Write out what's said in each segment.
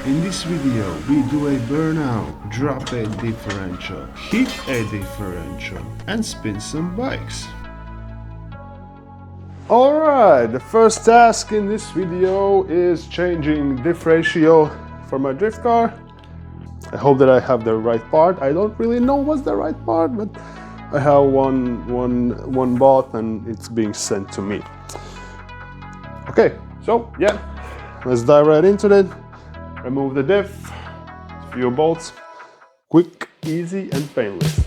In this video we do a burnout, drop a differential, hit a differential and spin some bikes. Alright, the first task in this video is changing differential for my drift car. I hope that I have the right part. I don't really know what's the right part, but I have one bought and it's being sent to me. Okay, so yeah, let's dive right into it. Remove the diff, few bolts, quick, easy and painless.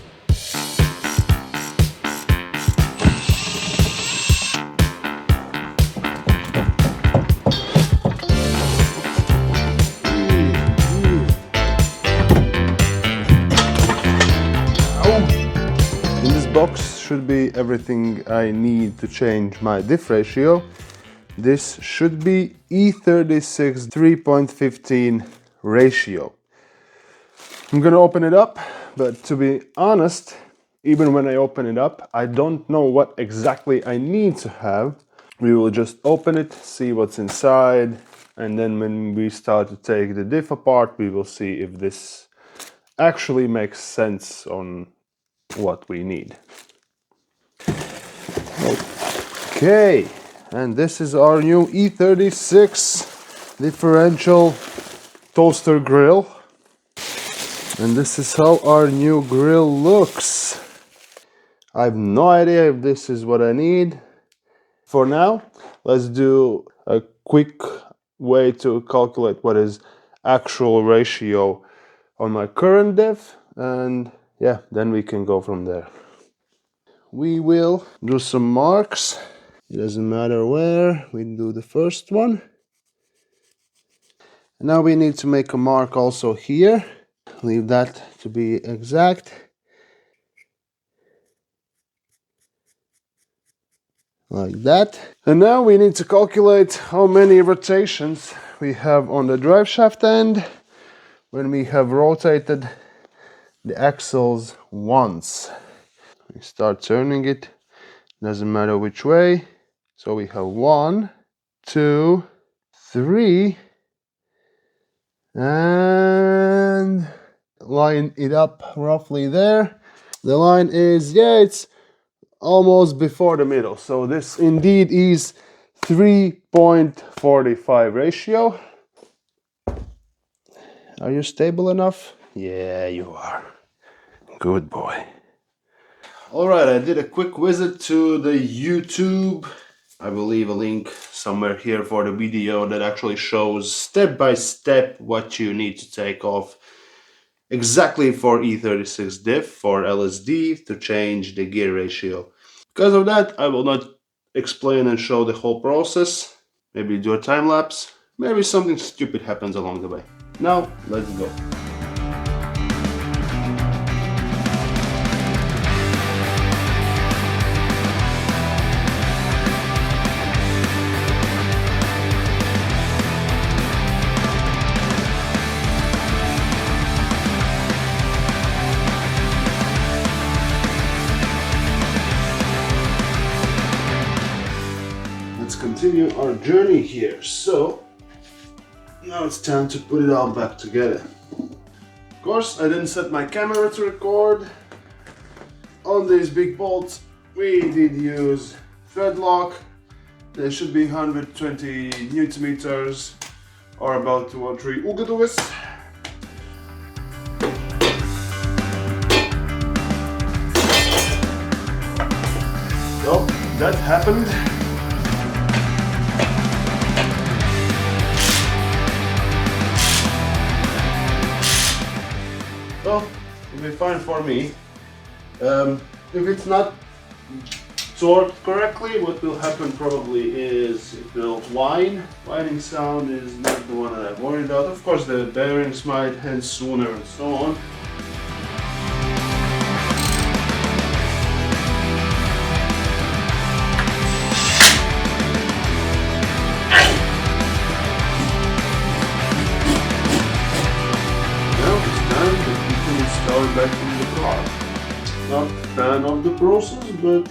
In this box should be everything I need to change my diff ratio. This should be E46 3.15 ratio. I'm gonna open it up, but to be honest, even when I open it up, I don't know what exactly I need to have. We will just open it, see what's inside, and then when we start to take the diff apart, we will see if this actually makes sense on what we need. Okay. And this is our new E46 differential toaster grill. And this is how our new grill looks. I have no idea if this is what I need. For now, let's do a quick way to calculate what is actual ratio on my current diff. And yeah, then we can go from there. We will do some marks. It doesn't matter where, we do the first one. Now we need to make a mark also here. Leave that to be exact. Like that. And now we need to calculate how many rotations we have on the drive shaft end when we have rotated the axles once. We start turning it, doesn't matter which way. So we have 1, 2, 3, and line it up roughly there. The line is, yeah, it's almost before the middle. So this indeed is 3.45 ratio. Are you stable enough? Yeah, you are. Good boy. All right, I did a quick visit to the YouTube. I will leave a link somewhere here for the video that actually shows step by step what you need to take off exactly for E36 diff for LSD to change the gear ratio. Because of that, I will not explain and show the whole process. Maybe do a time lapse. Maybe something stupid happens along the way. Now, let's go. Continue our journey here. So now it's time to put it all back together. Of course, I didn't set my camera to record. On these big bolts we did use thread lock. There should be 120 Newton meters or about 2 or 3 ugaduvis. So that happened. Well, it'll be fine for me. If it's not torqued correctly, what will happen probably is it will whine. Whining sound is not the one that I'm worried about. Of course, the bearings might end sooner and so on. Back in the car. Not a fan of the process, but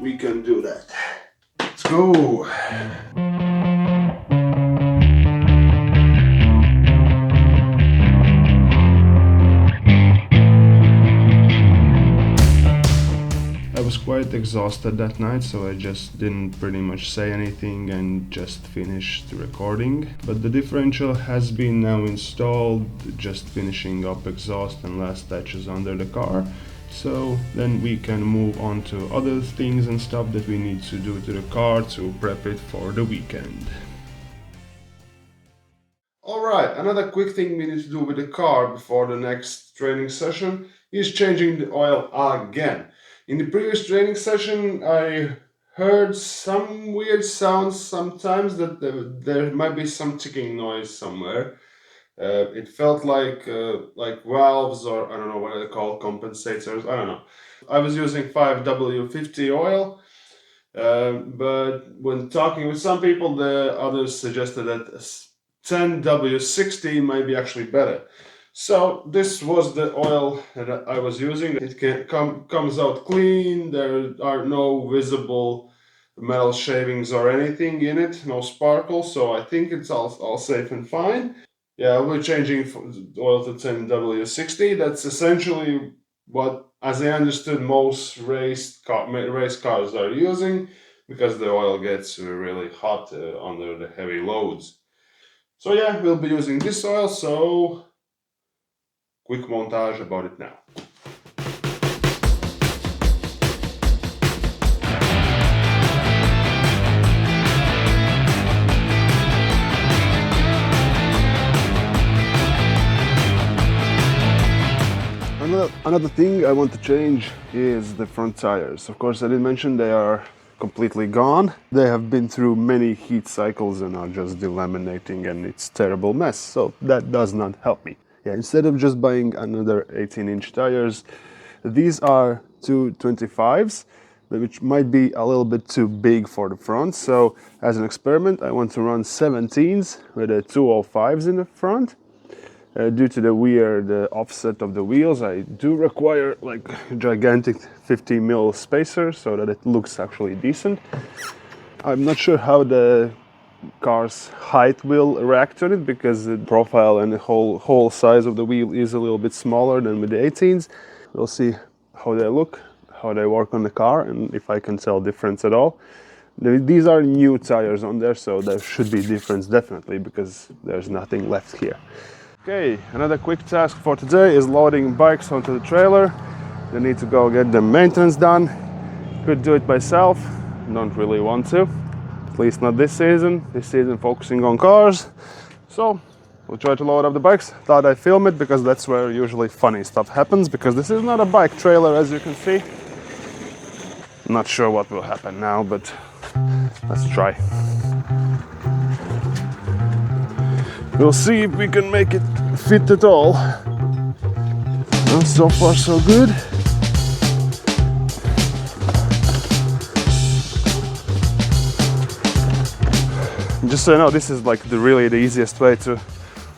we can do that. Let's go. quite exhausted that night, so I just didn't pretty much say anything and just finished the recording. But the differential has been now installed, just finishing up exhaust and last touches under the car. So then we can move on to other things and stuff that we need to do to the car to prep it for the weekend. Alright, another quick thing we need to do with the car before the next training session is changing the oil again. In the previous training session I heard some weird sounds sometimes that there might be some ticking noise somewhere. It felt like valves, or I don't know what they're called, compensators, I don't know. I was using 5W50 oil, but when talking with some people, the others suggested that 10W60 might be actually better. So this was the oil that I was using. It comes out clean, there are no visible metal shavings or anything in it, no sparkles, so I think it's all safe and fine. Yeah, we're changing oil to 10W60. That's essentially what, as I understood, most race cars are using, because the oil gets really hot under the heavy loads. So yeah, we'll be using this oil, so quick montage about it now. Another thing I want to change is the front tires. Of course, I didn't mention they are completely gone. They have been through many heat cycles and are just delaminating, and it's a terrible mess, so that does not help me. Yeah, instead of just buying another 18-inch tires, these are 225s, which might be a little bit too big for the front. So as an experiment, I want to run 17s with a 205s in the front. Due to the weird offset of the wheels, I do require like a gigantic 50mm spacer so that it looks actually decent. I'm not sure how the car's height will react to it, because the profile and the whole size of the wheel is a little bit smaller than with the 18s. We'll see how they look, how they work on the car, and if I can tell difference at all. These are new tires on there, so there should be difference definitely, because there's nothing left here. Okay, another quick task for today is loading bikes onto the trailer. I need to go get the maintenance done. Could do it myself, don't really want to. At least not this season. This season focusing on cars. So we'll try to load up the bikes. Thought I'd film it because that's where usually funny stuff happens, because this is not a bike trailer, as you can see. Not sure what will happen now, but let's try. We'll see if we can make it fit at all. Well, so far so good. Just so you know, this is like really the easiest way to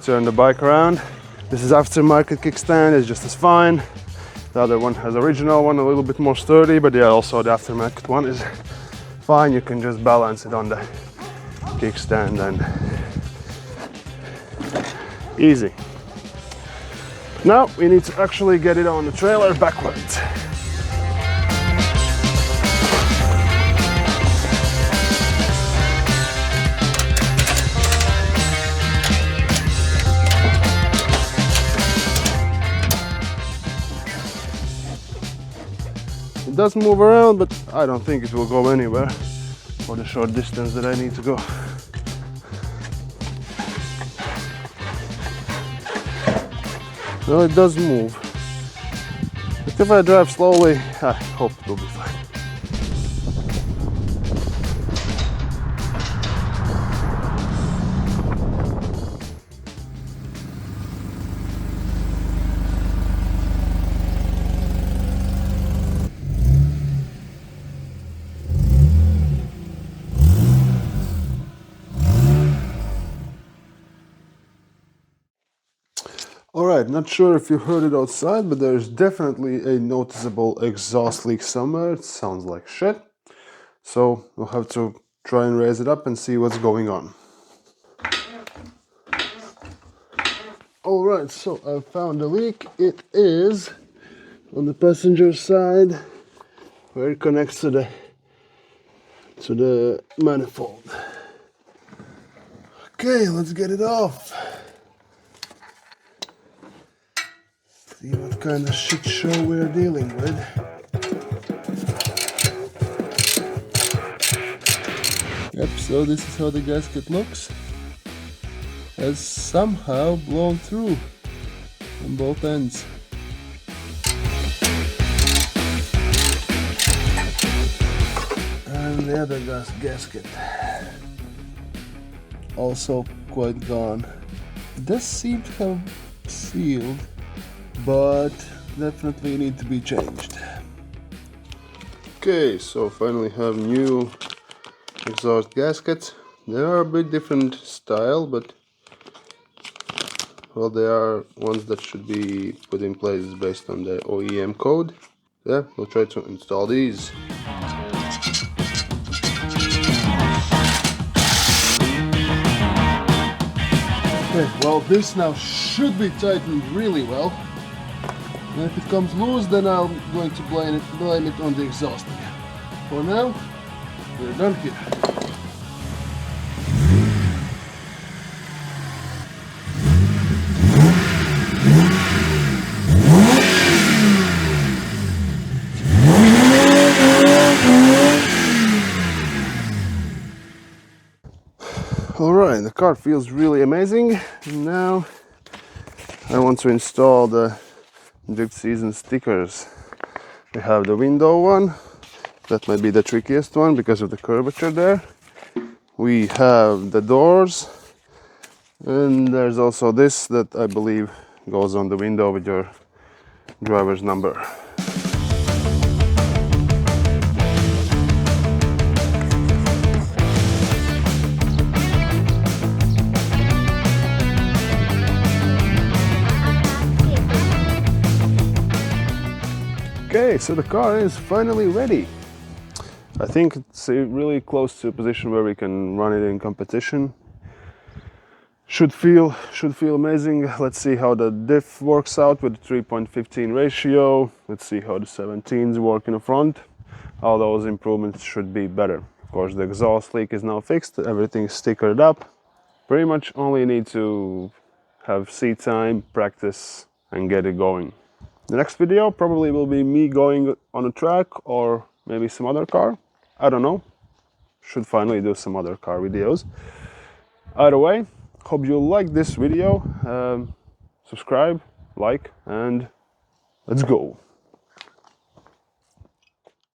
turn the bike around. This is aftermarket kickstand, it's just as fine. The other one has original one, a little bit more sturdy, but yeah, also the aftermarket one is fine. You can just balance it on the kickstand and easy. Now we need to actually get it on the trailer backwards. It does move around, but I don't think it will go anywhere for the short distance that I need to go. No, it does move. But if I drive slowly, I hope it will be fine. Alright, not sure if you heard it outside, but there's definitely a noticeable exhaust leak somewhere. It sounds like shit. So we'll have to try and raise it up and see what's going on. Alright, so I found a leak. It is on the passenger side where it connects to the manifold. Okay, let's get it off. See what kind of shit show we're dealing with. Yep, so this is how the gasket looks. Has somehow blown through on both ends. And the other gasket also quite gone. It does seem to have sealed, but definitely need to be changed. Okay, so finally have new exhaust gaskets. They are a bit different style, but well, they are ones that should be put in place based on the OEM code. Yeah, we'll try to install these. Okay, well, this now should be tightened really well. And if it comes loose, then I'm going to blame it on the exhaust again. For now, we're done here. Alright, the car feels really amazing. Now I want to install the drift season stickers. We have the window one, that might be the trickiest one because of the curvature there. We have the doors, and there's also this that I believe goes on the window with your driver's number. Okay, so the car is finally ready. I think it's really close to a position where we can run it in competition. Should feel amazing. Let's see how the diff works out with the 3.15 ratio. Let's see how the 17s work in the front. All those improvements should be better. Of course, the exhaust leak is now fixed. Everything is stickered up. Pretty much only need to have seat time, practice, and get it going. The next video probably will be me going on a track or maybe some other car. I don't know. Should finally do some other car videos. Either way, hope you liked this video. Subscribe, like, and let's go.